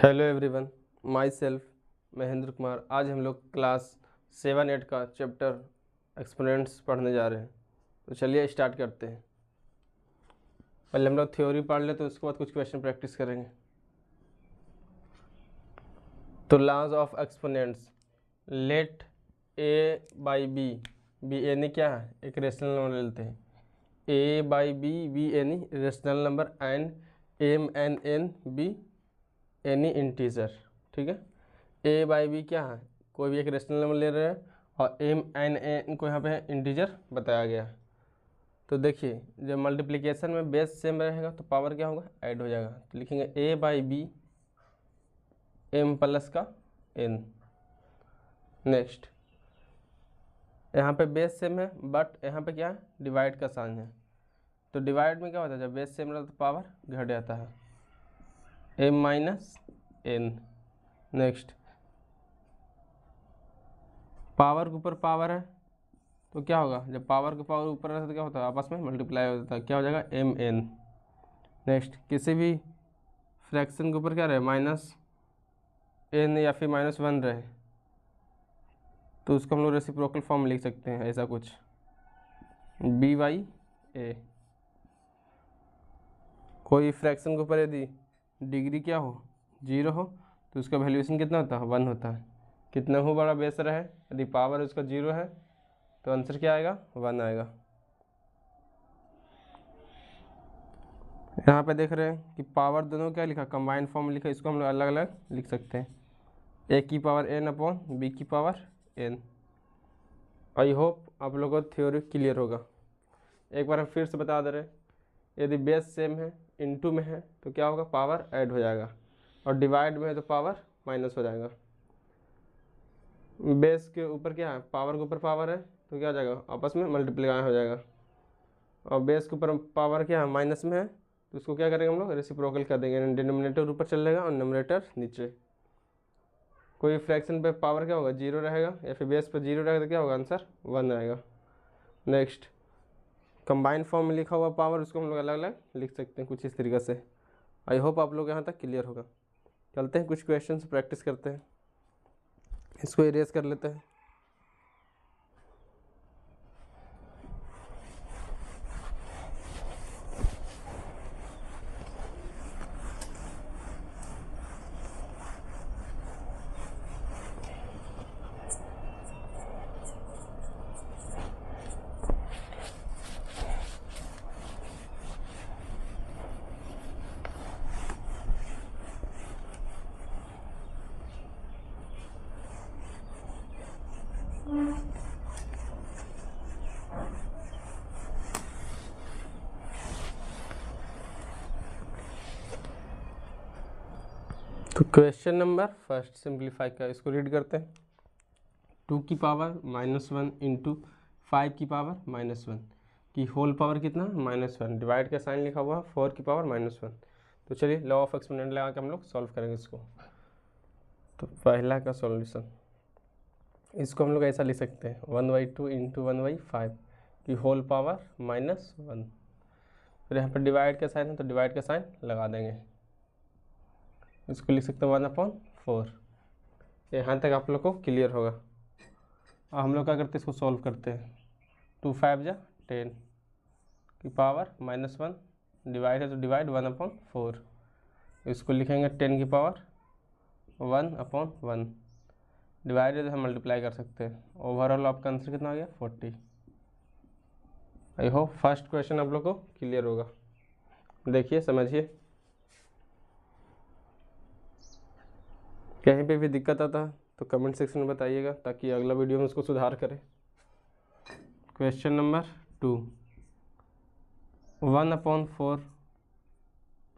Hello everyone, my self Mahendra Kumar. आज हम लोग क्लास 7-8 का चैप्टर एक्सपोनेंट्स पढ़ने जा रहे हैं। तो चलिए स्टार्ट करते हैं। पहले हम लोग थ्योरी पढ़ ले, तो उसके बाद कुछ क्वेश्चन प्रैक्टिस करेंगे। तो laws of exponents, let A by B, B यानी क्या है, एक रेशनल नंबर लेते हैं। ए बाई बी, बी यानी rational number, and M N N be any integer. ठीक है, ए बाई बी क्या है, कोई भी एक रेशनल नंबर ले रहे हैं, और एम एन एन को यहाँ पे इंटीजर बताया गया है। तो देखिए, जब मल्टीप्लिकेशन में बेस सेम रहेगा तो पावर क्या होगा, ऐड हो जाएगा। तो लिखेंगे ए बाई बी एम प्लस का एन। नेक्स्ट, यहाँ पे बेस सेम है, बट यहाँ पे क्या है, डिवाइड का साइन है। तो डिवाइड में क्या होता है, जब बेस सेम रहता है तो पावर घट जाता है, M minus N. Next, power के ऊपर पावर है तो क्या होगा, जब पावर के पावर ऊपर रहता है तो क्या होता है, आपस में मल्टीप्लाई हो जाता है, क्या हो जाएगा, एम एन। नेक्स्ट, किसी भी फ्रैक्शन के ऊपर क्या रहे, माइनस एन या फिर -1 रहे, तो उसको हम लोग रेसिप्रोकल फॉर्म में लिख सकते हैं, ऐसा कुछ बी बाई ए। कोई फ्रैक्शन के ऊपर यदि डिग्री क्या हो, 0 हो, तो उसका वैल्यूएशन कितना होता है, 1 होता है। कितना हो बड़ा बेस रहे, यदि पावर उसका 0 है तो आंसर क्या आएगा, 1 आएगा। यहाँ पे देख रहे हैं कि पावर दोनों क्या लिखा, कंबाइंड फॉर्म लिखा, इसको हम लोग अलग अलग लिख सकते हैं, ए की पावर n अपॉन बी की पावर n। आई होप आप लोगों को थ्योरी क्लियर होगा। एक बार हम फिर से बता दे रहे हैं, यदि बेस सेम है, इनटू में है तो क्या होगा, पावर ऐड हो जाएगा, और डिवाइड में है तो पावर माइनस हो जाएगा। बेस के ऊपर क्या है, पावर के ऊपर पावर है तो क्या हो जाएगा, आपस में मल्टीप्लाई हो जाएगा। और बेस के ऊपर पावर क्या है, माइनस में है, तो उसको क्या करेंगे हम लोग, रेसिप्रोकल कर देंगे, डिनोमिनेटर ऊपर चल जाएगा और न्यूमरेटर नीचे। कोई फ्रैक्शन पे पावर क्या होगा, 0 रहेगा, या फिर बेस पर 0 रहेगा तो क्या होगा, आंसर 1 आएगा। नेक्स्ट, कंबाइंड फॉर्म में लिखा हुआ पावर, उसको हम लोग अलग अलग लिख सकते हैं कुछ इस तरीके से। आई होप आप लोग यहाँ तक क्लियर होगा। चलते हैं कुछ क्वेश्चन प्रैक्टिस करते हैं, इसको इरेज कर लेते हैं। तो क्वेश्चन नंबर फर्स्ट सिंप्लीफाई का, इसको रीड करते हैं। 2 की पावर -1 इंटू 5 की पावर -1 की होल पावर कितना, -1। डिवाइड का साइन लिखा हुआ है, 4 की पावर -1। तो चलिए लॉ ऑफ एक्सपोनेंट लगा के हम लोग सॉल्व करेंगे इसको। तो पहला का सॉल्यूशन, इसको हम लोग ऐसा लिख सकते हैं, 1/2 इंटू 1/5 की होल पावर -1। फिर यहाँ पर डिवाइड का साइन है तो डिवाइड का साइन लगा देंगे, इसको लिख सकते हैं 1/4। यहाँ तक आप लोग को क्लियर होगा। अब हम लोग क्या करते हैं, इसको सॉल्व करते हैं। 2 5 जा 10 की पावर -1, डिवाइड है तो डिवाइड 1/4, इसको लिखेंगे 10 की पावर 1/1। डिवाइड है तो हम मल्टीप्लाई कर सकते हैं। ओवरऑल आपका आंसर कितना आ गया, 40। आई होप फर्स्ट क्वेश्चन आप लोग को क्लियर होगा। देखिए समझिए, कहीं पे भी दिक्कत आता तो कमेंट सेक्शन में बताइएगा, ताकि अगला वीडियो में उसको सुधार करें। Question number 2, 1/4।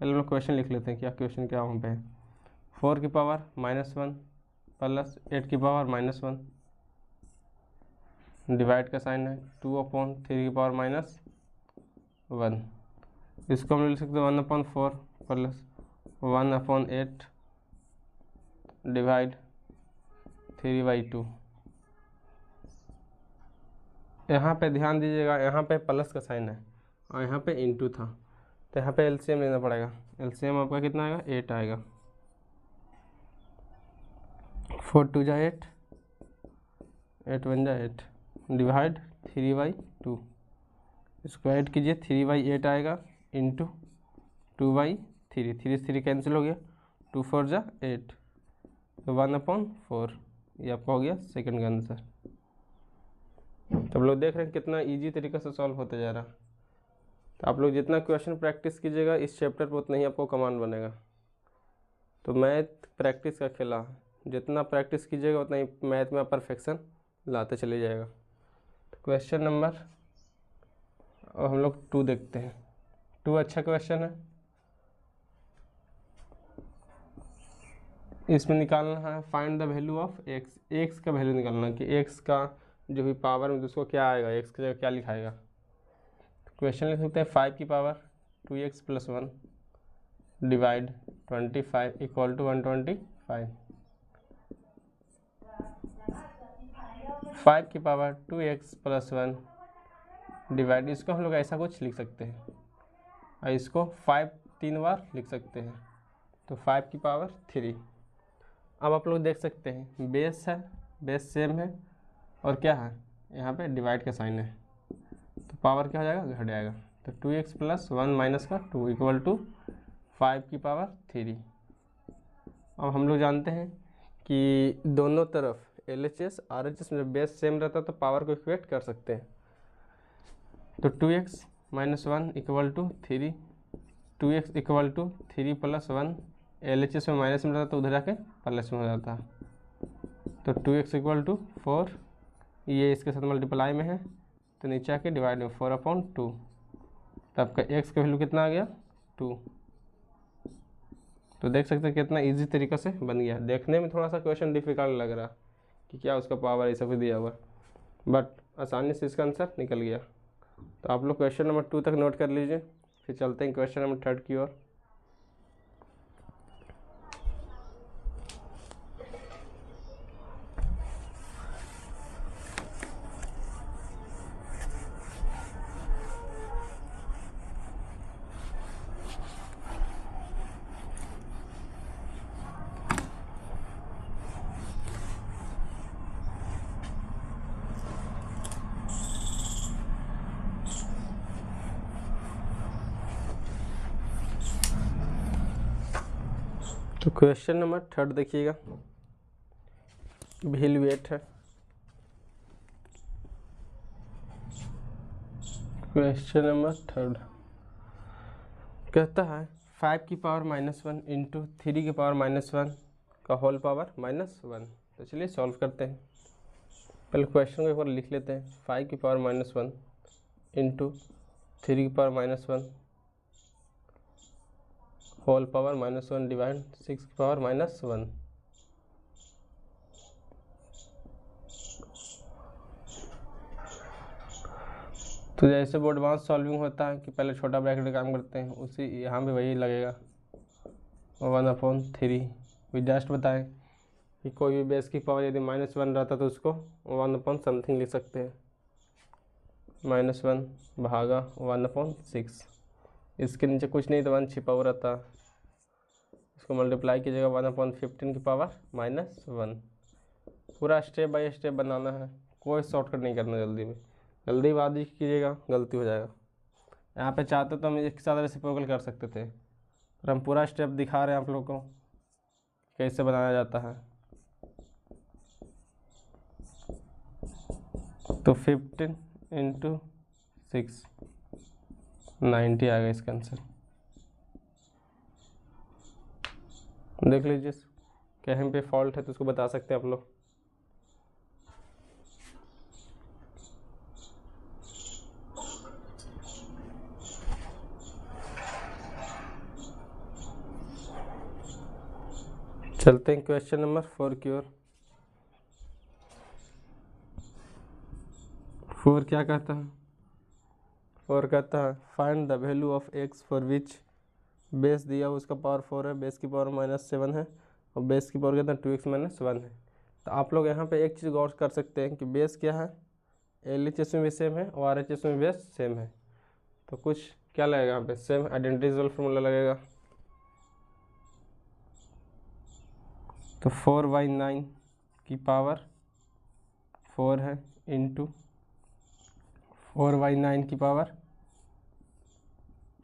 पहले हम लोग क्वेश्चन लिख लेते हैं, क्या क्वेश्चन क्या वहाँ पे है। 4 की पावर -1 प्लस 8 की पावर -1, डिवाइड का साइन है, 2/3 की पावर -1। इसको हम लिख सकते हैं 1/4 प्लस 1/8 डिवाइड 3/2। यहाँ पे ध्यान दीजिएगा, यहाँ पे प्लस का साइन है और यहाँ पे इंटू था, तो यहाँ पे एलसीएम लेना पड़ेगा। एलसीएम आपका कितना आएगा, 8 आएगा। 4 2 जा 8, 8 1 जा 8, डिवाइड 3/2, इसको ऐड कीजिए 3/8 आएगा इंटू 2/3, 3 3 कैंसिल हो गया, 2 4 जा 8, तो 1/4, ये आपका हो गया सेकंड का आंसर। तो आप लोग देख रहे हैं कितना इजी तरीके से सॉल्व होते जा रहा है। तो आप लोग जितना क्वेश्चन प्रैक्टिस कीजिएगा इस चैप्टर पर उतना ही आपको कमांड बनेगा। तो मैथ प्रैक्टिस का खेला, जितना प्रैक्टिस कीजिएगा उतना ही मैथ में परफेक्शन लाते चले जाएगा। तो क्वेश्चन नंबर और हम लोग 2 देखते हैं। 2 अच्छा क्वेश्चन है, इसमें निकालना है find the value of x, x का वैल्यू निकालना कि एक्स का जो भी पावर में उसको क्या आएगा, एक्स की जगह क्या लिखाएगा। तो क्वेश्चन लिख सकते हैं 5 की power 2x + 1 divide 25 equal to 125, 5 की पावर 2x + 1 डिवाइड, इसको हम लोग ऐसा कुछ लिख सकते हैं और इसको 5 3 बार लिख सकते हैं, तो 5 की पावर 3। अब आप लोग देख सकते हैं बेस है, बेस सेम है और क्या है यहाँ पे डिवाइड का साइन है, तो पावर क्या हो जाएगा, घट जाएगा। तो 2x + 1 - 2 इक्वल टू 5 की पावर 3। अब हम लोग जानते हैं कि दोनों तरफ LHS RHS में बेस सेम रहता है तो पावर को इक्वेट कर सकते हैं। तो 2x - 1 equal to 3, 2x equal to 3 + 1, LHS में माइनस में रहता तो उधर जाके प्लस में हो जाता, तो 2x इक्वल टू 4, ये इसके साथ मल्टीप्लाई में है तो नीचे आके डिवाइड में 4/2, तो आपका x का वैल्यू कितना आ गया 2। तो देख सकते हैं कितना इजी तरीक़े से बन गया। देखने में थोड़ा सा क्वेश्चन डिफिकल्ट लग रहा कि क्या उसका पावर ऐसा कुछ दिया हुआ, बट आसानी से इसका आंसर निकल गया। तो आप लोग क्वेश्चन नंबर 2 तक नोट कर लीजिए, फिर चलते हैं क्वेश्चन नंबर 3 की ओर। तो क्वेश्चन नंबर 3 देखिएगा, इवैल्यूएट है। क्वेश्चन नंबर 3 कहता है 5 की पावर -1 इंटू 3 की पावर -1 का होल पावर -1। तो चलिए सॉल्व करते हैं। पहले क्वेश्चन को एक बार लिख लेते हैं, 5 की पावर -1 इंटू 3 की पावर -1 होल पावर -1 डिवाइड 6 की पावर -1। तो जैसे वो एडवांस सॉल्विंग होता है कि पहले छोटा ब्रैकेट काम करते हैं, उसी यहाँ भी वही लगेगा 1/3। भी जस्ट बताएं कि कोई भी बेस की पावर यदि -1 रहता तो उसको 1 समथिंग लिख सकते हैं, -1 भागा 1/6। इसके नीचे कुछ नहीं तो 1 छिपा हुआ रहता, इसको मल्टीप्लाई कीजिएगा 1/15 की पावर -1। पूरा स्टेप बाय स्टेप बनाना है, कोई शॉर्टकट नहीं करना जल्दी में, जल्दीबाजी कीजिएगा गलती हो जाएगा। यहाँ पे चाहते तो हम एक साथ रेसिप्रोकल कर सकते थे, पर हम पूरा स्टेप दिखा रहे हैं आप लोगों को कैसे बनाया जाता है। तो 15 × 6 90 आ गया इसका आंसर। देख लीजिए कहीं पे फॉल्ट है तो उसको बता सकते हैं आप लोग। चलते हैं क्वेश्चन नंबर 4 की ओर। 4 क्या कहता है, 4 कहता है find the value of x for which base दिया उसका पावर 4 है, बेस की पावर -7 है और बेस की पावर कहता है 2x - 1 है। तो आप लोग यहाँ पे एक चीज़ गौर कर सकते हैं कि बेस क्या है, LHS में भी सेम है और RHS में बेस सेम है, तो कुछ क्या लगेगा यहाँ पे सेम आइडेंटिटी फॉर्मूला लगेगा। तो 4/9 की पावर 4 है इंटू 4y9 की पावर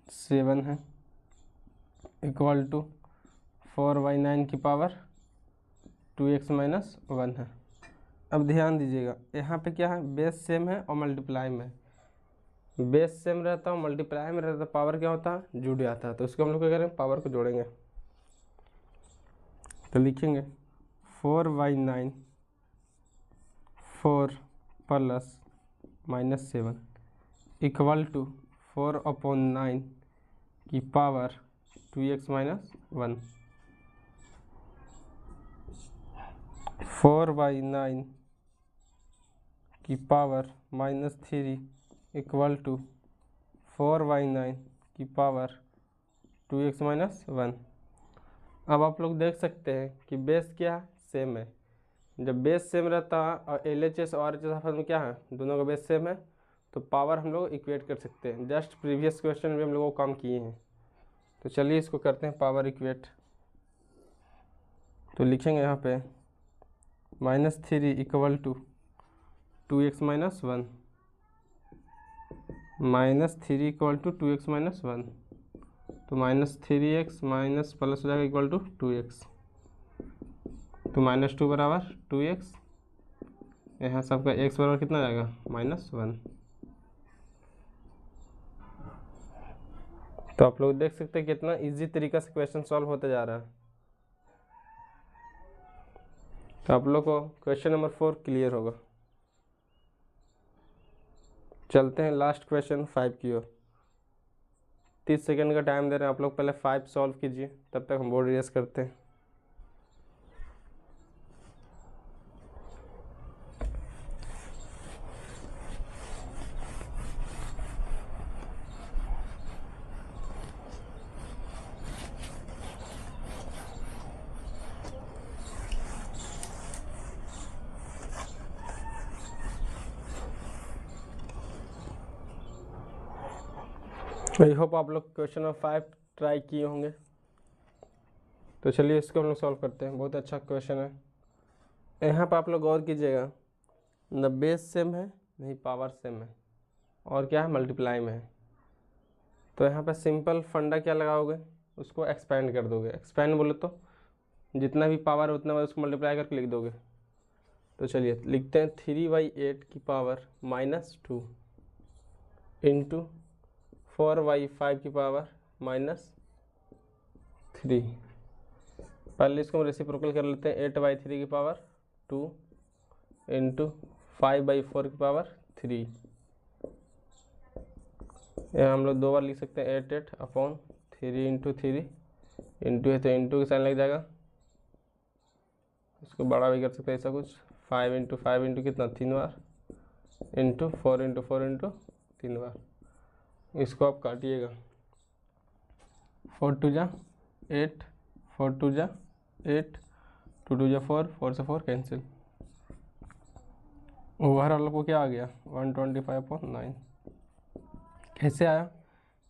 7 है इक्वल टू 4y9 की पावर 2x माइनस 1 है। अब ध्यान दीजिएगा, यहाँ पे क्या है, बेस सेम है और मल्टीप्लाई में है। बेस सेम रहता है, मल्टीप्लाई में रहता है, पावर क्या होता है, जुड़ जाता है। तो इसको हम लोग क्या करेंगे, पावर को जोड़ेंगे। तो लिखेंगे 4y9 4 plus minus 7 equal to 4/9 की पावर 2x माइनस 1। 4y9 की पावर -3 इक्वल टू 4y9 की पावर 2x माइनस 1। अब आप लोग देख सकते हैं कि बेस क्या सेम है। जब बेस सेम रहता है और LHS और RHS आपस में क्या है, दोनों का बेस सेम है, तो पावर हम लोग इक्वेट कर सकते हैं। जस्ट प्रीवियस क्वेश्चन में हम लोगों को काम किए हैं। तो चलिए इसको करते हैं पावर इक्वेट। तो लिखेंगे यहाँ पे -3 equal to 2x minus 1, -3 equal to 2x minus 1। तो -3x माइनस प्लस हो जाएगा इक्वल टू 2x। तो -2 बराबर 2x, यहाँ सबका x बराबर कितना जाएगा, -1। तो आप लोग देख सकते हैं कितना इजी तरीका से क्वेश्चन सॉल्व होते जा रहा है। तो आप लोग को क्वेश्चन नंबर 4 क्लियर होगा। चलते हैं लास्ट क्वेश्चन 5 की ओर। 30 सेकंड का टाइम दे रहे हैं, आप लोग पहले 5 सॉल्व कीजिए, तब तक हम बोर्ड रेस करते हैं। आई होप आप लोग क्वेश्चन नंबर 5 ट्राई किए होंगे। तो चलिए इसको हम लोग सॉल्व करते हैं। बहुत अच्छा क्वेश्चन है। यहाँ पर आप लोग गौर कीजिएगा, न बेस सेम है नहीं पावर सेम है, और क्या है, मल्टीप्लाई में है। तो यहाँ पर सिंपल फंडा क्या लगाओगे, उसको एक्सपेंड कर दोगे। एक्सपेंड बोले तो जितना भी पावर है उतना उसको मल्टीप्लाई करके लिख दोगे। तो चलिए लिखते हैं 3y8 की पावर -2 इंटू 4y5 की पावर -3। पहले इसको हम रेसिप्रोकल कर लेते हैं। 8y3 की पावर 2 इंटू 5/4 की पावर 3। यहाँ हम लोग 2 बार लिख सकते हैं 8/3 इंटू 3 इंटू है तो इंटू का साइन लग जाएगा। इसको बड़ा भी कर सकते हैं ऐसा कुछ। 5 इंटू 5 इंटू कितना, 3 बार इंटू 4 इंटू 4 इंटू 3 बार। इसको आप काटिएगा। 4 2 जा 8, 4 2 जा 8, 2 2 जा 4, 4 से 4 कैंसिल। ओवरऑल को क्या आ गया, 125/9। कैसे आया,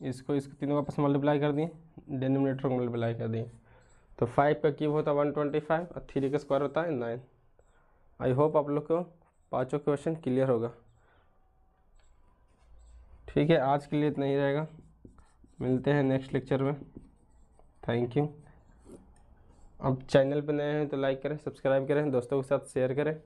इसको तीनों आपस में मल्टीप्लाई कर दिए, डिनोमिनेटर को मल्टीप्लाई कर दिए। तो 5 का क्यूब होता है 125 और 3 का स्क्वायर होता है 9। आई होप आप लोग को पाँचों क्वेश्चन क्लियर होगा। ठीक है, आज के लिए इतना ही रहेगा। मिलते हैं नेक्स्ट लेक्चर में। Thank you. अब चैनल पर नए हैं तो लाइक करें, सब्सक्राइब करें, दोस्तों के साथ शेयर करें।